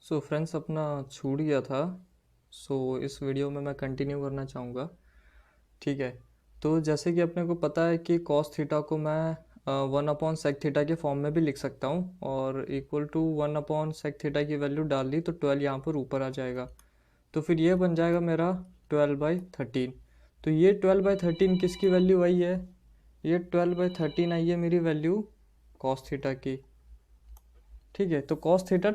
So friends अपना छूट गया था। इस वीडियो में मैं कंटिन्यू करना चाहूँगा। ठीक है। तो जैसे कि अपने को पता है कि कॉस थीटा को मैं 1/sec थीटा के फॉर्म में भी लिख सकता हूँ और इक्वल टू 1/sec थीटा की वैल्यू डाल दी तो 12 यहाँ पर ऊपर आ जाएगा। तो फिर ये बन जाएगा मेरा 12/13। तो ये 12/13 किसकी वैल्यू आई है? ये 12/13 आई है मेरी वैल्यू कॉस थीटा की। ठीक है। तो कॉस थीटा,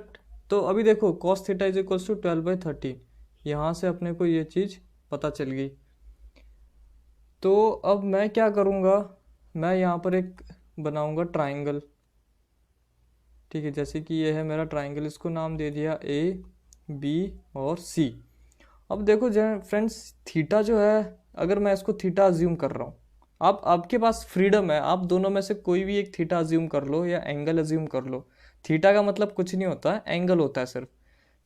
तो अभी देखो cos theta is equals to 12/13। यहाँ से अपने को ये चीज़ पता चल गई। तो अब मैं क्या करूँगा, मैं यहाँ पर एक बनाऊँगा ट्राइंगल। ठीक है। जैसे कि ये है मेरा ट्राइंगल, इसको नाम दे दिया ए बी और सी। अब देखो जो फ्रेंड्स थीटा जो है, अगर मैं इसको थीटा अज्यूम कर रहा हूँ, आप आपके पास फ्रीडम है, आप दोनों में से कोई भी एक थीटा अज्यूम कर लो या एंगल अज्यूम कर लो। थीटा का मतलब कुछ नहीं होता है, एंगल होता है सिर्फ।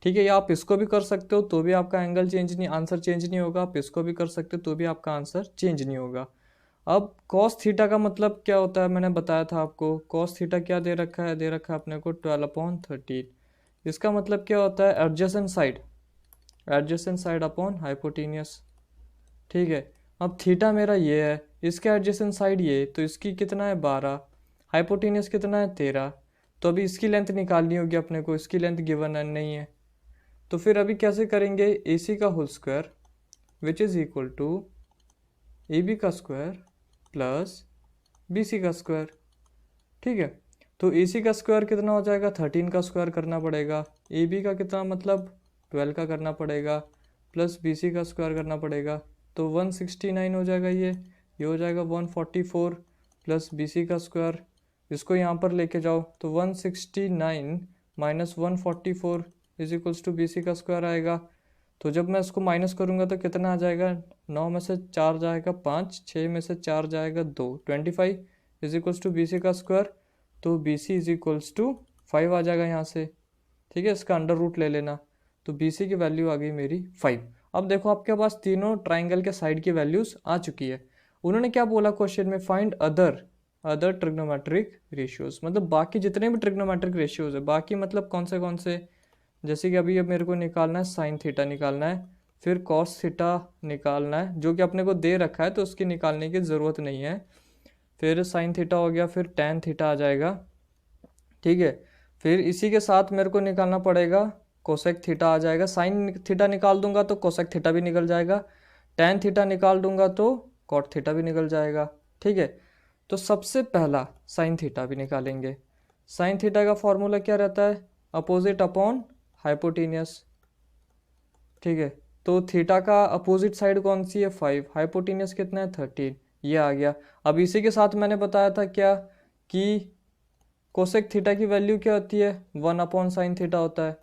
ठीक है। या आप इसको भी कर सकते हो तो भी आपका एंगल चेंज नहीं, आंसर चेंज नहीं होगा। आप इसको भी कर सकते हो तो भी आपका आंसर चेंज नहीं होगा। अब कॉस थीटा का मतलब क्या होता है, मैंने बताया था आपको। कॉस थीटा क्या दे रखा है? दे रखा है अपने को 12/13। इसका मतलब क्या होता है? Adjacent side, adjacent side upon hypotenuse. ठीक है। अब थीटा मेरा ये है, इसका एडजेसेंट साइड ये, तो इसकी कितना है 12, हाइपोटेनियस कितना है 13। तो अभी इसकी लेंथ निकालनी होगी अपने को, इसकी लेंथ गिवन है नहीं है। तो फिर अभी कैसे करेंगे? ए सी का whole square which is equal to A B का स्क्वायर प्लस बी सी का स्क्वायर। ठीक है। तो ए सी का स्क्वायर कितना हो जाएगा? 13 का स्क्वायर करना पड़ेगा। ए बी का कितना मतलब 12 का करना पड़ेगा, प्लस बी सी का स्क्वायर करना पड़ेगा। तो 169 हो जाएगा। ये हो जाएगा 144 प्लस बी सी का स्क्वायर। इसको यहाँ पर लेके जाओ तो 169 minus 144 is equals to B C का स्क्वायर आएगा। तो जब मैं इसको माइनस करूँगा तो कितना आ जाएगा? 9 में से 4 जाएगा 5, 6 में से 4 जाएगा 2, 25 is equals to B C का स्क्वायर। तो B C is equals to 5 आ जाएगा यहाँ से। ठीक है। इसका अंडर रूट ले लेना, तो बी सी की वैल्यू आ गई मेरी 5। अब देखो आपके पास तीनों ट्राइंगल के साइड की वैल्यूज आ चुकी है। उन्होंने क्या बोला क्वेश्चन में? फाइंड अदर ट्रिग्नोमेट्रिक रेशियोज, मतलब बाकी जितने भी ट्रिग्नोमेट्रिक रेशियोज है। बाकी मतलब कौन से? जैसे कि अभी अब मेरे को निकालना है साइन थीटा निकालना है, फिर कॉस थीटा निकालना है जो कि अपने को दे रखा है तो उसकी निकालने की ज़रूरत नहीं है। फिर साइन थीटा हो गया, फिर टैन थीटा आ जाएगा। ठीक है। फिर इसी के साथ मेरे को निकालना पड़ेगा कोसेक थीटा आ जाएगा। साइन थीटा निकाल दूंगा तो कोसेक थीटा भी निकल जाएगा, टैन थीटा निकाल दूंगा तो कॉट थीटा भी निकल जाएगा। ठीक है। तो सबसे पहला साइन थीटा भी निकालेंगे। साइन थीटा का फॉर्मूला क्या रहता है? Opposite upon hypotenuse. ठीक है। तो थीटा का अपोजिट साइड कौन सी है? 5, हाइपोटेनियस कितना है? 13। ये आ गया। अब इसी के साथ मैंने बताया था क्या कि कोसेक थीटा की वैल्यू क्या होती है? 1/sin थीटा होता है।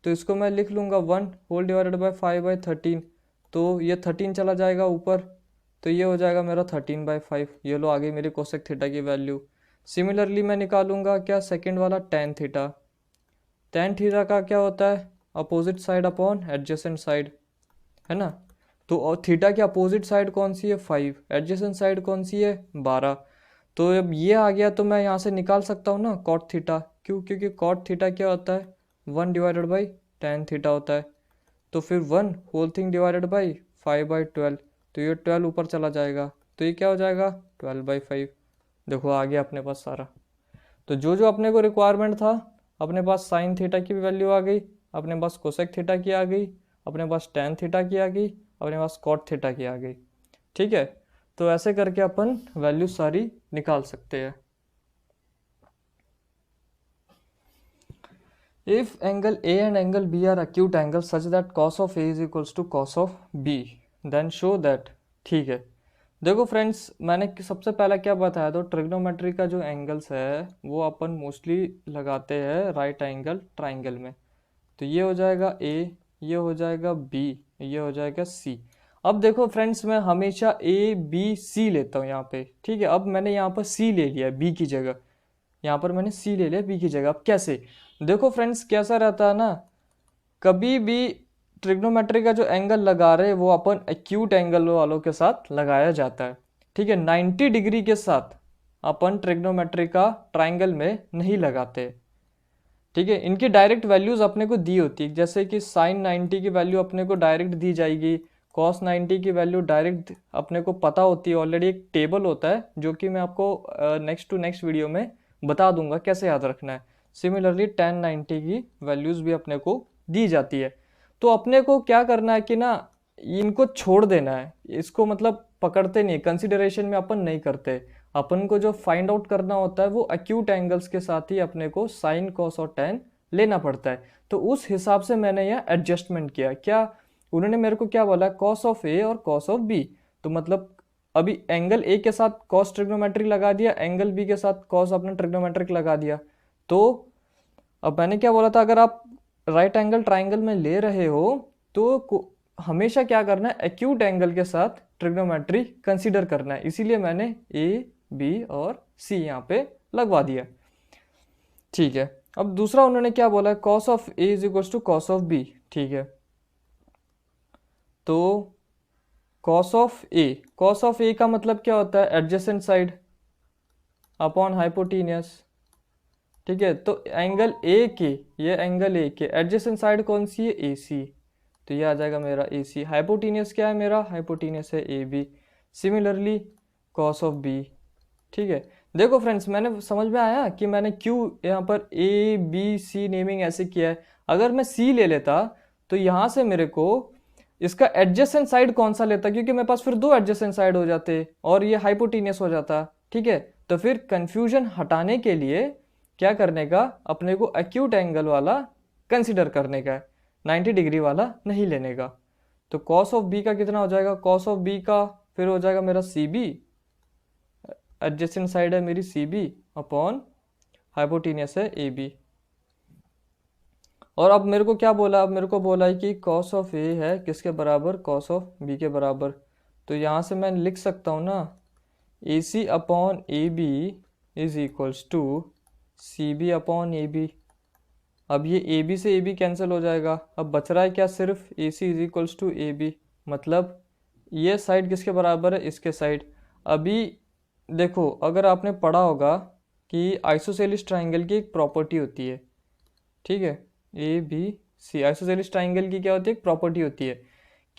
तो इसको मैं लिख लूँगा 1/5/13। तो ये 13 चला जाएगा ऊपर, तो ये हो जाएगा मेरा 13/5। ये लो आ गई मेरी कोसेक थीटा की वैल्यू। सिमिलरली मैं निकालूंगा क्या? सेकेंड वाला टैन थीटा। टैन थीटा का क्या होता है? Opposite side upon adjacent side, है ना। तो और थीटा की अपोजिट साइड कौन सी है? 5, एडजेसेंट साइड कौन सी है? 12। तो अब ये आ गया तो मैं यहाँ से निकाल सकता हूँ ना कॉट थीटा। क्यों? क्योंकि कॉट थीटा क्या होता है? 1/tan थीटा होता है। तो फिर 1/5/12। तो ये 12 ऊपर चला जाएगा, तो ये क्या हो जाएगा? 12/5। देखो आ गया अपने पास सारा। तो जो जो अपने को रिक्वायरमेंट था, अपने पास साइन थीटा की भी वैल्यू आ गई, अपने पास कोसेक थीटा की आ गई, अपने पास टैन थीटा की आ गई, अपने पास कॉट थीटा की आ गई। ठीक है। तो ऐसे करके अपन वैल्यू सारी निकाल सकते हैं। If angle A and angle B are acute angles such that cos of A is equals to cos of B, then show that। ठीक है। देखो फ्रेंड्स, मैंने सबसे पहला क्या बताया? तो ट्रिग्नोमेट्री का जो एंगल्स है वो अपन मोस्टली लगाते हैं राइट एंगल ट्राइंगल में। तो ये हो जाएगा A, ये हो जाएगा B, ये हो जाएगा C। अब देखो फ्रेंड्स, मैं हमेशा A B C लेता हूँ यहाँ पे। ठीक है। अब मैंने यहाँ पर C ले लिया B की जगह, यहाँ पर मैंने C ले लिया B की जगह। अब कैसे? देखो फ्रेंड्स कैसा रहता है ना, कभी भी ट्रिग्नोमेट्री का जो एंगल लगा रहे हैं वो अपन एक्यूट एंगल वालों के साथ लगाया जाता है। ठीक है। 90 डिग्री के साथ अपन ट्रिग्नोमेट्री का ट्राइंगल में नहीं लगाते। ठीक है। इनकी डायरेक्ट वैल्यूज़ अपने को दी होती है, जैसे कि साइन 90 की वैल्यू अपने को डायरेक्ट दी जाएगी, कॉस 90 की वैल्यू डायरेक्ट अपने को पता होती है, ऑलरेडी एक टेबल होता है जो कि मैं आपको नेक्स्ट टू नेक्स्ट वीडियो में बता दूंगा कैसे याद रखना है। सिमिलरली tan 90 की वैल्यूज़ भी अपने को दी जाती है। तो अपने को क्या करना है कि ना इनको छोड़ देना है, इसको मतलब पकड़ते नहीं, कंसिडरेशन में अपन नहीं करते। अपन को जो फाइंड आउट करना होता है वो एक्यूट एंगल्स के साथ ही अपने को साइन कॉस और टैन लेना पड़ता है। तो उस हिसाब से मैंने यह एडजस्टमेंट किया। क्या उन्होंने मेरे को क्या बोला, कॉस ऑफ ए और कॉस ऑफ बी, तो मतलब अभी एंगल ए के साथ कॉस ट्रिग्नोमेट्रिक लगा दिया, एंगल बी के साथ कॉस अपना ट्रिग्नोमेट्रिक लगा दिया। तो अब मैंने क्या बोला था, अगर आप राइट एंगल ट्राइंगल में ले रहे हो तो हमेशा क्या करना है, एक्यूट एंगल के साथ ट्रिग्नोमेट्री कंसीडर करना है। इसीलिए मैंने ए बी और सी यहाँ पे लगवा दिया। ठीक है। अब दूसरा उन्होंने क्या बोला है, cos of A is equals to cos of B. ठीक है, तो कॉस ऑफ ए का मतलब क्या होता है, एडजेसेंट साइड अपॉन हाइपोटेनियस। ठीक है, तो एंगल ए के, ये एंगल ए के एडजेसेंट साइड कौन सी है, ए सी, तो ये आ जाएगा मेरा ए सी। हाइपोटेनियस क्या है मेरा, हाइपोटेनियस है A B. Similarly cos of B. ठीक है, देखो फ्रेंड्स, मैंने समझ में आया कि मैंने क्यों यहाँ पर ए बी सी नेमिंग ऐसे किया है। अगर मैं सी ले लेता तो यहाँ से मेरे को इसका एडजेसेंट साइड कौन सा लेता, क्योंकि मेरे पास फिर दो एडजेसेंट साइड हो जाते और ये हाइपोटेनियस हो जाता। ठीक है, तो फिर कंफ्यूजन हटाने के लिए क्या करने का, अपने को एक्यूट एंगल वाला कंसिडर करने का है, 90 डिग्री वाला नहीं लेने का। तो कॉस ऑफ बी का कितना हो जाएगा, कॉस ऑफ बी का फिर हो जाएगा मेरा सी बी, एडजेसेंट साइड है मेरी सी बी अपॉन हाइपोटेनियस है ए बी। और अब मेरे को क्या बोला, अब मेरे को बोला है कि कॉस ऑफ ए है किसके बराबर, कॉस ऑफ बी के बराबर। तो यहाँ से मैं लिख सकता हूँ ना, A C upon A B is equals to C B upon A B. अब ये ए बी से ए बी कैंसिल हो जाएगा, अब बच रहा है क्या, सिर्फ A C is equals to A B. मतलब ये साइड किसके बराबर है, इसके साइड। अभी देखो, अगर आपने पढ़ा होगा कि आइसोसेलिस ट्राइंगल की एक प्रॉपर्टी होती है, ठीक है, A B C, isosceles triangle की क्या होती है, एक प्रॉपर्टी होती है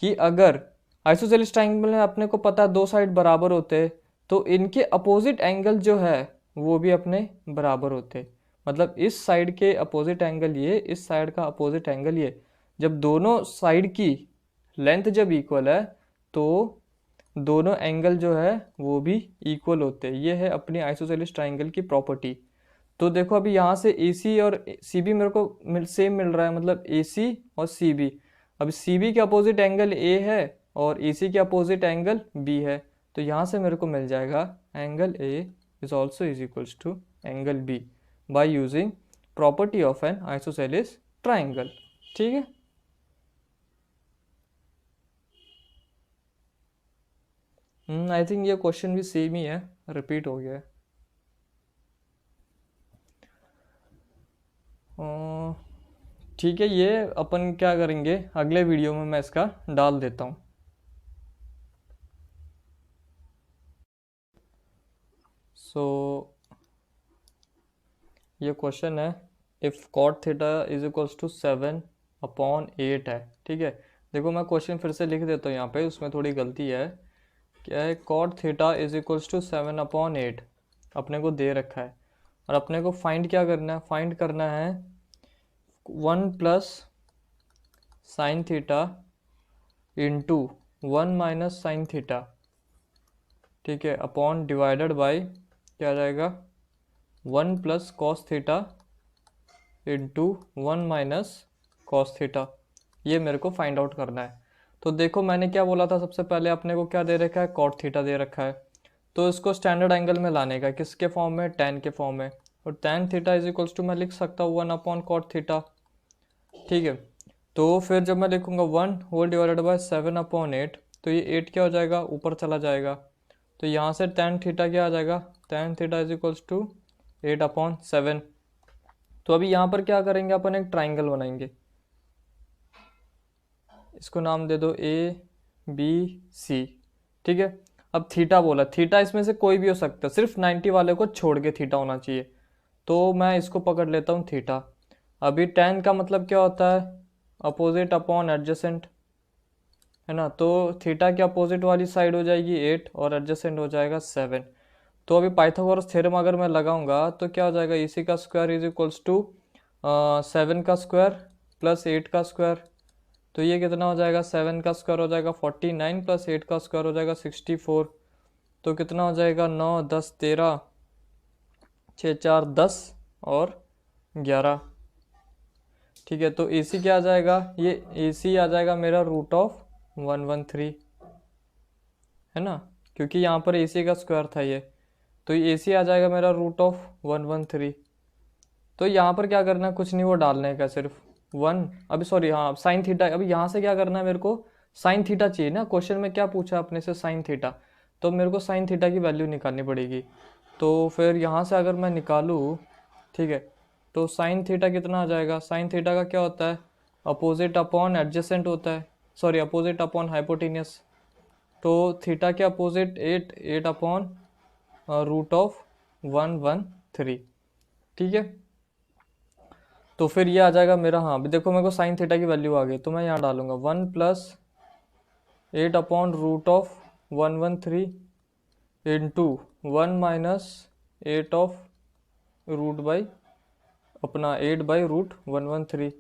कि अगर आइसोसेलिस ट्राइंगल में अपने को पता है दो साइड बराबर होते हैं, तो इनके अपोजिट एंगल जो है वो भी अपने बराबर होते हैं। मतलब इस साइड के अपोजिट एंगल ये, इस साइड का अपोजिट एंगल ये, जब दोनों साइड की लेंथ जब इक्वल है तो दोनों एंगल जो है वो भी इक्वल होते हैं। ये है अपनी आइसोसेलिस ट्राइंगल की प्रॉपर्टी। तो देखो अभी यहाँ से ए सी और सी बी मेरे को सेम मिल रहा है, मतलब ए सी और सी बी। अब सी बी के अपोजिट एंगल ए है और ए सी के अपोजिट एंगल बी है, तो यहाँ से मेरे को मिल जाएगा angle A is also is equals to angle B by using property of an isosceles triangle. ठीक है, आई थिंक ये क्वेश्चन भी सेम ही है, रिपीट हो गया है। ठीक है, ये अपन क्या करेंगे, अगले वीडियो में मैं इसका डाल देता हूँ। सो ये क्वेश्चन है, if cot theta is equals to 7/8 है। ठीक है, देखो मैं क्वेश्चन फिर से लिख देता हूँ यहाँ पे, उसमें थोड़ी गलती है। क्या है, cot theta is equals to 7/8 अपने को दे रखा है, और अपने को फाइंड क्या करना है, फाइंड करना है 1 plus sine theta into 1 minus sine theta. ठीक है, अपॉन डिवाइडेड बाय क्या आ जाएगा, 1 plus cos theta into 1 minus cos theta. ये मेरे को फाइंड आउट करना है। तो देखो मैंने क्या बोला था, सबसे पहले अपने को क्या दे रखा है, कॉट थीटा दे रखा है, तो इसको स्टैंडर्ड एंगल में लाने का, किसके फॉर्म में, टैन के फॉर्म में। और tan theta is equals to मैं लिख सकता हूँ 1 अपॉन कॉट थीटा। ठीक है, तो फिर जब मैं लिखूंगा 1 होल डिवाइडेड बाय 7/8, तो ये 8 क्या हो जाएगा, ऊपर चला जाएगा। तो यहाँ से टैन थीटा क्या आ जाएगा, tan theta is equals to 8/7। तो अभी यहाँ पर क्या करेंगे, अपन एक ट्राइंगल बनाएंगे, इसको नाम दे दो ए बी सी। ठीक है, अब थीटा बोला, थीटा इसमें से कोई भी हो सकता है, सिर्फ 90 वाले को छोड़ के थीटा होना चाहिए। तो मैं इसको पकड़ लेता हूँ थीटा। अभी tan का मतलब क्या होता है, अपोजिट अपॉन एडजेसेंट, है ना। तो थीटा की अपोजिट वाली साइड हो जाएगी 8 और एडजेसेंट हो जाएगा 7। तो अभी पाइथागोरस थ्योरम अगर मैं लगाऊंगा तो क्या हो जाएगा, AC का स्क्वायर इज इक्वल्स टू 7 का स्क्वायर प्लस 8 का स्क्वायर। तो ये कितना हो जाएगा, 7 का स्क्वायर हो जाएगा 49 प्लस 8 का स्क्वायर हो जाएगा 64। तो कितना हो जाएगा, 9 10 13, 6 4 10 और 11। ठीक है, तो AC क्या आ जाएगा, ये AC आ जाएगा मेरा रूट ऑफ 113, है ना, क्योंकि यहाँ पर AC का स्क्वायर था ये। तो ये AC आ जाएगा मेरा रूट ऑफ 113। तो यहाँ पर क्या करना है, कुछ नहीं, वो डालने का सिर्फ 1, अभी सॉरी हाँ साइन थीटा। अभी यहाँ से क्या करना है, मेरे को साइन थीटा चाहिए ना, क्वेश्चन में क्या पूछा अपने से, साइन थीटा। तो मेरे को साइन थीटा की वैल्यू निकालनी पड़ेगी। तो फिर यहाँ से अगर मैं निकालूँ, ठीक है, तो साइन थीटा कितना आ जाएगा, साइन थीटा का क्या होता है, अपोजिट अपॉन एडजेसेंट होता है, सॉरी अपोजिट अपॉन हाइपोटेनियस। तो थीटा के अपोजिट 8 अपॉन रूट ऑफ 113। ठीक है, तो फिर ये आ जाएगा मेरा, हाँ अभी देखो मेरे को साइन थीटा की वैल्यू आ गई, तो मैं यहाँ डालूंगा 1 plus 8 upon root of 113 into 1 minus 8 of root by अपना 8 बाई रूट 113।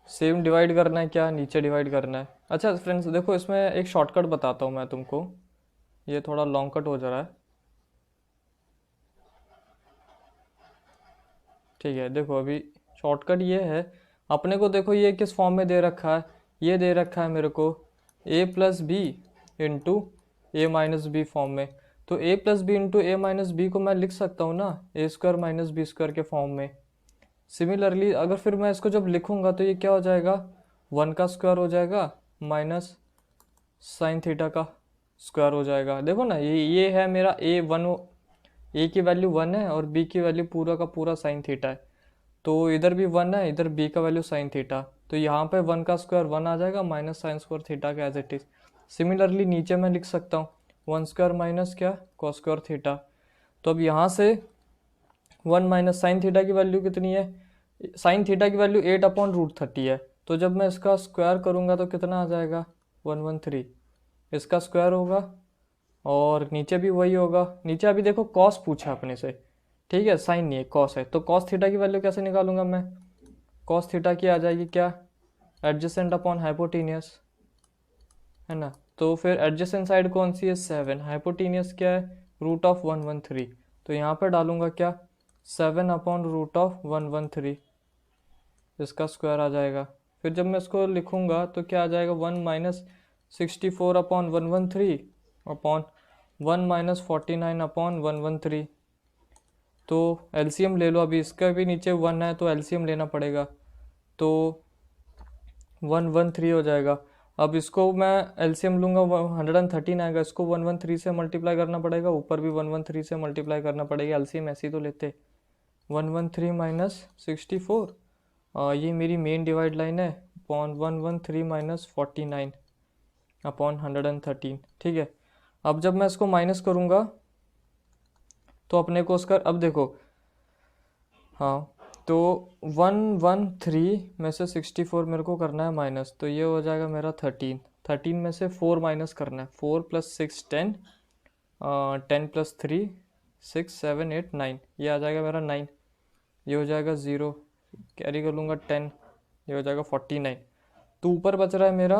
सेम डिवाइड करना है क्या, नीचे डिवाइड करना है। अच्छा फ्रेंड्स देखो, इसमें एक शॉर्टकट बताता हूँ मैं तुमको, ये थोड़ा लॉन्ग कट हो जा रहा है। ठीक है, देखो अभी शॉर्टकट ये है, अपने को देखो ये किस फॉर्म में दे रखा है, ये दे रखा है मेरे को a plus B into A minus B form में। तो a plus B into A minus B को मैं लिख सकता हूँ ना A square minus B square के फॉर्म में। सिमिलरली अगर फिर मैं इसको जब लिखूंगा तो ये क्या हो जाएगा, 1 का स्क्वायर हो जाएगा माइनस साइन थीटा का स्क्वायर हो जाएगा। देखो ना, ये है मेरा ए की वैल्यू 1 है और बी की वैल्यू पूरा का पूरा साइन थीटा है। तो इधर भी 1 है, इधर बी का वैल्यू साइन थीटा। तो यहाँ पे 1 का स्क्वायर 1 आ जाएगा माइनस साइन स्क्वायर थीटा का एज इट इज। सिमिलरली नीचे मैं लिख सकता हूँ 1 स्क्वायर माइनस क्या, कॉस स्क्वायर थीटा। तो अब यहाँ से 1 माइनस साइन थीटा की वैल्यू कितनी है, साइन थीटा की वैल्यू 8 अपॉन रूट 30 है। तो जब मैं इसका स्क्वायर करूँगा तो कितना आ जाएगा, 113। इसका स्क्वायर होगा और नीचे भी वही होगा। नीचे अभी देखो कॉस पूछा अपने से, ठीक है, साइन नहीं है कॉस है। तो कॉस थीटा की वैल्यू कैसे निकालूंगा मैं, कॉस थीटा की आ जाएगी क्या, एडजेसेंट अपॉन हाइपोटेनियस, है ना। तो फिर एडजेसेंट साइड कौन सी है, 7, हाइपोटेनियस क्या है, रूट ऑफ 113। तो यहाँ पर डालूंगा क्या, 7 अपॉन रूट ऑफ 113, इसका स्क्वायर आ जाएगा। फिर जब मैं इसको लिखूंगा तो क्या आ जाएगा, 1 minus 64 upon 113 upon 1 minus 49 upon 113। तो एलसीएम ले लो, अभी इसका भी नीचे 1 है तो एलसीएम लेना पड़ेगा। तो 113 हो जाएगा। अब इसको मैं एलसीएम लूँगा 113 आएगा, इसको 113 से मल्टीप्लाई करना पड़ेगा, ऊपर भी 113 से मल्टीप्लाई करना पड़ेगा। एलसीएम ऐसे ही तो लेते, 113 माइनस 64, ये मेरी मेन डिवाइड लाइन है, अपॉन 113 माइनस 49 अपॉन 113। ठीक है, अब जब मैं इसको माइनस करूँगा तो अपने को उसका, अब देखो हाँ, तो 113 में से 64 मेरे को करना है माइनस, तो ये हो जाएगा मेरा 13 में से 4 माइनस करना है, 4 प्लस 6 10, 10 प्लस 3 6 7 8 9, ये आ जाएगा मेरा 9, ये हो जाएगा 0, कैरी कर लूँगा 10, ये हो जाएगा 49। तो ऊपर बच रहा है मेरा,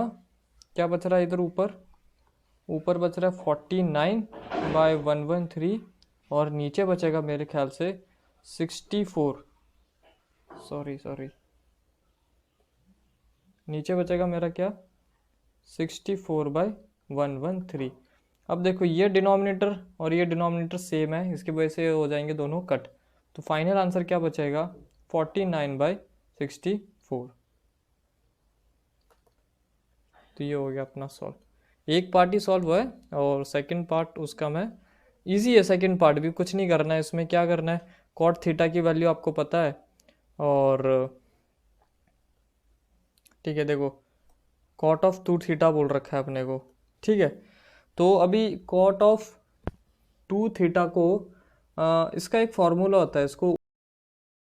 क्या बच रहा है इधर ऊपर बच रहा है 49 बाय 113, और नीचे बचेगा मेरे ख्याल से 64, सॉरी नीचे बचेगा मेरा क्या, 64 बाय 113। अब देखो ये डिनोमिनेटर और ये डिनोमिनेटर सेम है, इसकी वजह से हो जाएंगे दोनों कट। तो फाइनल आंसर क्या बचेगा, 49 बाय 64। तो ये हो गया अपना सॉल्व, एक पार्ट ही सॉल्व है और सेकंड पार्ट उसका मैं, इजी है सेकंड पार्ट भी, कुछ नहीं करना है इसमें। क्या करना है, कॉट थीटा की वैल्यू आपको पता है, और ठीक है देखो कॉट ऑफ 2 थीटा बोल रखा है अपने को। ठीक है, तो अभी कॉट ऑफ 2 थीटा को इसका एक फॉर्मूला होता है, इसको